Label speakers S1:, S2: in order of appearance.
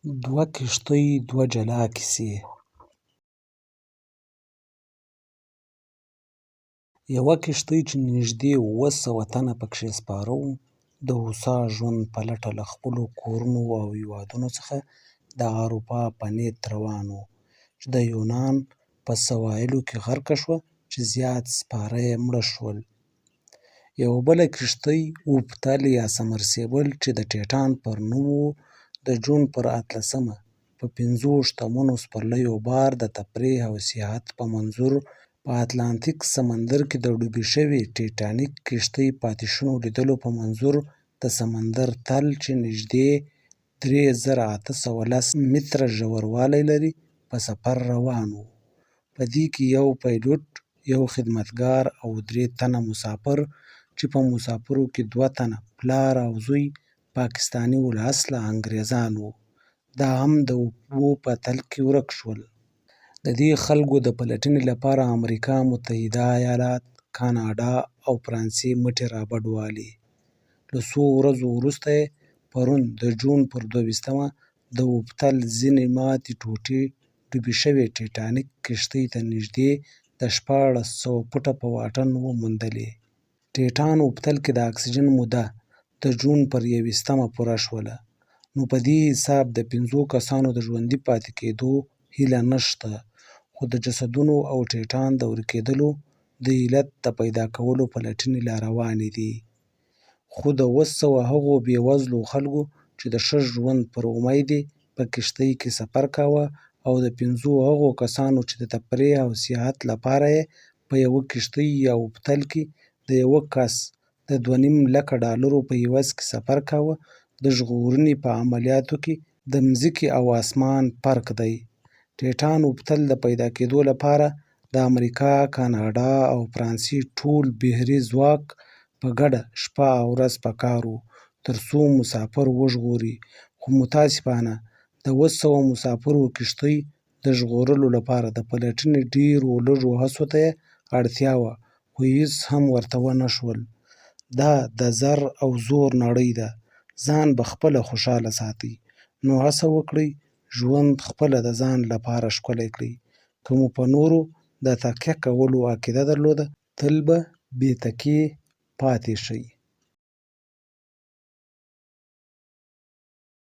S1: دوه کښتۍ دوه جلا کیسې. یوه کښتۍ چې نږدې 700 تنه پکې سپاره وو، د هوسا ژوند په لټه له خپلو کورونو او هېوادونو څخه د اروپا په نیت روان وو، چې د یونان په سواحلو کې غرقه شوه، چې زیات سپاره یې مړه شول. یوه بله کښتۍ اوبتل یا سمرسیبل چې د ټیټان پر نوم وو، د جون پر 18مه په 5 شتمنو سپرلیو بار د تفریح او سیاحت په منظور په اتلانتیک سمندر کې د ډوبې شوې ټیټانیک کښتۍ پاتې شونو لیدلو په منظور د سمندر تل چې نږدې 3810 متره ژوروالی لري په سفر روان وو. په دې کې یو پیلوټ، یو خدمتګار او 3 تنه مسافر، چې په مسافرو کې 2 تنه پلار او زوی پاکستاني ولاصله انګریزان وو، دا هم د اوبو په تل کې ورک شول. د دې خلکو د پلټنې لپاره امریکا متحده ایالات، کاناډا او فرانسې مټې رابډوالې. له څو ورځو وروسته یې پرون د جون پر 22مه د اوبتل ځینې ماتې ټوټې ډوبې شوې ټیټانیک کښتۍ ته نږدې د 1400 فوټه په واټن وموندلې. ټیټان اوبتل کې د اکسیجن موده د جون پر 21مه پوره شوله، نو په دې حساب د 5 کسانو د ژوندي پاتې کېدو هیله نشته، خو د جسدونو او ټیټان د ورکېدلو د علت د پیدا کولو پلټنې لا روانې دي. خو د 700 هغو بېوزلو خلکو چې د ښه ژوند پر امید یې په کښتۍ کې سفر کاوه، او د 5 هغو کسانو چې د تفریح او سیاحت لپاره یې په یوه کښتۍ یا اوبتل کې د یوه کس د $2.5 په عوض کې سفر کاوه، د ژغورنې په عملیاتو کې د مځکې او اسمان فرق دی. ټیټان اوبتل د پیدا کېدو لپاره د امریکا، کاناډا او فرانسې ټول بحري ځواک په ګډه شپه او ورځ په کار وو، تر څو مسافر وژغوري. خو متاسفانه د 700 مسافرو کښتۍ د ژغورلو لپاره د پلټنې ډېرو لږو هڅو ته یې اړتیا وه، خو هېڅ هم ورته ونه شول. دا د زر او زور نړۍ ده، ځان به خپله خوشحاله ساتئ، نو هڅه وکړئ ژوند خپله د ځان لپاره ښکلی کړئ. که مو په نورو د تکیه کولو عقیده درلوده، تل به بې تکیې پاتې شئ.